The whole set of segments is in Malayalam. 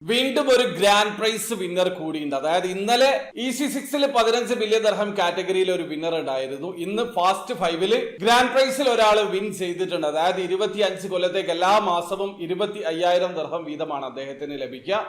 വീണ്ടും ഒരു ഗ്രാൻഡ് പ്രൈസ് വിന്നർ കൂടിയുണ്ട്. അതായത് ഇന്നലെ EC6 15 ബില്യൺ ദർഹം കാറ്റഗറിയിൽ ഒരു വിന്നർ ഉണ്ടായിരുന്നു. ഇന്ന് ഫാസ്റ്റ് 5 ഗ്രാൻഡ് പ്രൈസിൽ ഒരാൾ വിൻ ചെയ്തിട്ടുണ്ട്. അതായത് 25 കൊല്ലത്തേക്ക് എല്ലാ മാസവും 25,000 ദർഹം വീതമാണ് അദ്ദേഹത്തിന് ലഭിക്കുക.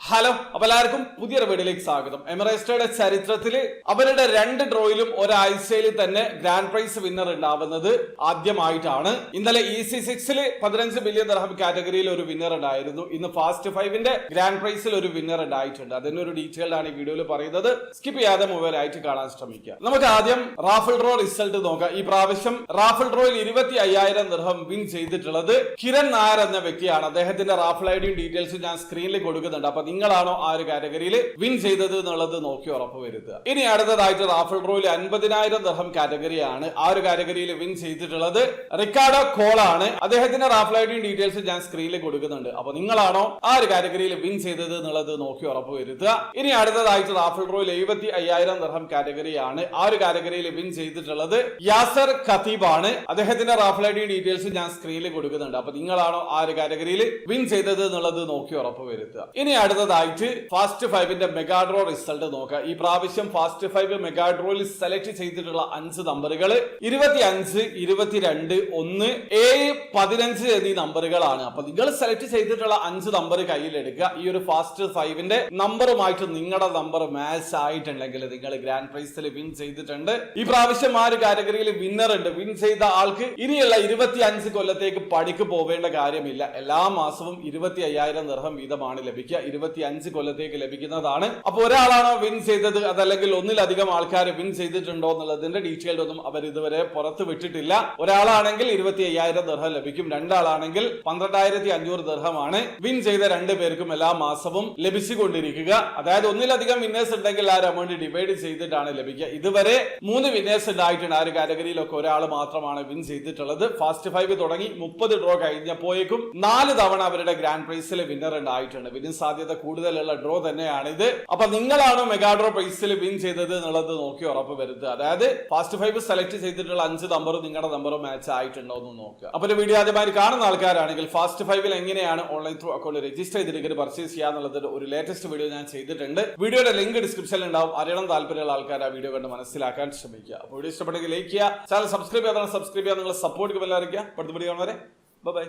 ഹലോ, അപ്പൊ എല്ലാവർക്കും പുതിയൊരു വീഡിയോയിലേക്ക് സ്വാഗതം. എമിറേറ്റ്സുടെ ചരിത്രത്തിൽ അവരുടെ 2 ഡ്രോയിലും ഒരാഴ്ചയിൽ തന്നെ ഗ്രാൻഡ് പ്രൈസ് വിന്നർ ഉണ്ടാവുന്നത് ആദ്യമായിട്ടാണ്. ഇന്നലെ EC6 15 ബില്യൺ ദർഹം കാറ്റഗറിയിൽ ഒരു വിന്നർ ഉണ്ടായിരുന്നു. ഇന്ന് ഫാസ്റ്റ് 5 ഗ്രാൻഡ് പ്രൈസിൽ ഒരു വിന്നർ ഉണ്ടായിട്ടുണ്ട്. അതിനൊരു ഡീറ്റെയിൽഡ് ആണ് ഈ വീഡിയോയിൽ പറയുന്നത്. സ്കിപ്പ് ചെയ്യാതെ മുഴുവനായിട്ട് കാണാൻ ശ്രമിക്കുക. നമുക്ക് ആദ്യം റാഫിൾ ഡ്രോ റിസൾട്ട് നോക്കാം. ഈ പ്രാവശ്യം റാഫിൾ ഡ്രോയിൽ 25,000 ദർഹം വിൻ ചെയ്തിട്ടുള്ളത് കിരൺ നായർ എന്ന വ്യക്തിയാണ്. അദ്ദേഹത്തിന്റെ റാഫിൾ ഐഡിയും ഡീറ്റെയിൽസും ഞാൻ സ്ക്രീനിൽ കൊടുക്കുന്നുണ്ട്. അപ്പൊ നിങ്ങളാണോ ആ ഒരു കാറ്റഗറിയിൽ വിൻ ചെയ്തത് എന്നുള്ളത് നോക്കി ഉറപ്പുവരുത്തുക. ഇനി അടുത്തതായിട്ട് റാഫിൾ ഡ്രോയിൽ 50,000 ദർഹം കാറ്റഗറിയാണ്. ആ ഒരു കാറ്റഗറിയിൽ വിൻ ചെയ്തിട്ടുള്ളത് റിക്കാർഡോ കോൾ ആണ്. അദ്ദേഹത്തിന്റെ റാഫിൾ ഐഡിയും ഡീറ്റെയിൽസ് ഞാൻ സ്ക്രീനിൽ കൊടുക്കുന്നുണ്ട്. അപ്പൊ നിങ്ങളാണോ ആ ഒരു കാറ്റഗറിയിൽ വിൻ ചെയ്തത് എന്നുള്ളത് നോക്കി ഉറപ്പുവരുത്തുക. ഇനി അടുത്തതായിട്ട് റാഫിൾ ഡ്രോയിൽ 75,000 ദർഹം കാറ്റഗറിയാണ്. ആ ഒരു കാറ്റഗറിയിൽ വിൻ ചെയ്തിട്ടുള്ളത് യാസർ ഖതീബ് ആണ്. അദ്ദേഹത്തിന്റെ റാഫിൾ ഐഡിയും ഡീറ്റെയിൽസ് ഞാൻ സ്ക്രീനിൽ കൊടുക്കുന്നുണ്ട്. അപ്പൊ നിങ്ങളാണോ ആ ഒരു കാറ്റഗറിയിൽ വിൻ ചെയ്തത് എന്നുള്ളത് നോക്കി ഉറപ്പുവരുത്തുക. ഇനി അടുത്തതായിട്ട് ഫാസ്റ്റ് 5 മെഗാ ഡ്രോ റിസൾട്ട് നോക്കാം. ഈ പ്രാവശ്യം ഫാസ്റ്റ് 5 മെഗാ ഡ്രോയിൽ സെലക്ട് ചെയ്തിട്ടുള്ള 5 നമ്പറുകൾ 25, 22, 1, 7, 15 എന്നീ നമ്പറുകളാണ്. അപ്പൊ നിങ്ങൾ സെലക്ട് ചെയ്തിട്ടുള്ള 5 നമ്പർ കയ്യിലെടുക്കുക. ഈ ഒരു ഫാസ്റ്റ് 5 നമ്പറുമായിട്ട് നിങ്ങളുടെ നമ്പർ മാച്ച് ആയിട്ടുണ്ടെങ്കിൽ നിങ്ങൾ ഗ്രാൻഡ് പ്രൈസിൽ വിൻ ചെയ്തിട്ടുണ്ട്. ഈ പ്രാവശ്യം ആ ഒരു കാറ്റഗറിയിൽ വിന്നർ ഉണ്ട്. വിൻ ചെയ്ത ആൾക്ക് ഇനിയുള്ള 25 കൊല്ലത്തേക്ക് പണിക്ക് പോവേണ്ട കാര്യമില്ല. എല്ലാ മാസവും 25,000 ദർഹം വീതമാണ് ലഭിക്കുക. 25 കൊല്ലത്തേക്ക് ലഭിക്കുന്നതാണ്. അപ്പൊ ഒരാളാണോ വിൻ ചെയ്തത്, അതല്ലെങ്കിൽ ഒന്നിലധികം ആൾക്കാർ വിൻ ചെയ്തിട്ടുണ്ടോ എന്നുള്ളതിന്റെ ഡീറ്റെയിൽഡ് ഒന്നും അവർ ഇതുവരെ പുറത്ത് വിട്ടിട്ടില്ല. ഒരാളാണെങ്കിൽ 25,000 ദർഹം ലഭിക്കും. രണ്ടാളാണെങ്കിൽ 12,500 ദർഹമാണ് വിൻ ചെയ്ത 2 പേർക്കും എല്ലാ മാസവും ലഭിച്ചുകൊണ്ടിരിക്കുക. അതായത് ഒന്നിലധികം വിന്നേഴ്സ് ഉണ്ടെങ്കിൽ ആ ഒരു എമൗണ്ട് ഡിവൈഡ് ചെയ്തിട്ടാണ് ലഭിക്കുക. ഇതുവരെ 3 വിന്നേഴ്സ് ഉണ്ടായിട്ടുണ്ട്. ആ ഒരു കാറ്റഗറിയിലൊക്കെ ഒരാൾ മാത്രമാണ് വിൻ ചെയ്തിട്ടുള്ളത്. ഫാസ്റ്റ് 5 തുടങ്ങി 30 ഡ്രോ കഴിഞ്ഞപ്പോഴേക്കും 4 തവണ അവരുടെ ഗ്രാൻഡ് പ്രൈസിൽ വിന്നർ ഉണ്ടായിട്ടുണ്ട്. വിന്നിംഗ് സാധ്യത കൂടുതലുള്ള ഡ്രോ തന്നെയാണ് ഇത്. അപ്പൊ നിങ്ങളാണോ മെഗാ ഡ്രോ പ്രൈസിൽ വിൻ ചെയ്തത് എന്നുള്ളത് നോക്കി ഉറപ്പ് വരുത്തുക. അതായത് ഫാസ്റ്റ് 5 സെലക്ട് ചെയ്തിട്ടുള്ള 5 നമ്പറും നിങ്ങളുടെ നമ്പറും മാച്ച് ആയിട്ടുണ്ടോ എന്ന് നോക്കുക. അപ്പൊ വീഡിയോ ആദ്യമായി കാണുന്ന ആൾക്കാരാണെങ്കിൽ ഫാസ്റ്റ് 5 എങ്ങനെയാണ് ഓൺലൈൻ ത്രൂ അക്കൗണ്ട് രജിസ്റ്റർ ചെയ്തിട്ട് പർച്ചേസ് ചെയ്യാന്നുള്ളത് ഒരു ലേറ്റസ്റ്റ് വീഡിയോ ഞാൻ ചെയ്തിട്ടുണ്ട്. വീഡിയോയുടെ ലിങ്ക് ഡിസ്ക്രിപ്ഷനിൽ ഉണ്ടാവും. അറിയണം താല്പര്യമുള്ള ആൾക്കാർ ആ വീഡിയോ കണ്ട് മനസ്സിലാക്കാൻ ശ്രമിക്കുക. അപ്പോൾ വീഡിയോ ഇഷ്ടപ്പെട്ടെങ്കിൽ ലൈക്ക് ചെയ്യുക, ചാനൽ സബ്സ്ക്രൈബ് ചെയ്യാതെ സബ്സ്ക്രൈബ് ചെയ്യാൻ നിങ്ങളെ സപ്പോർട്ട് ബെൽ അറിയിക്കുക. അടുത്ത വീഡിയോ കാണുന്നവരെ ബൈ.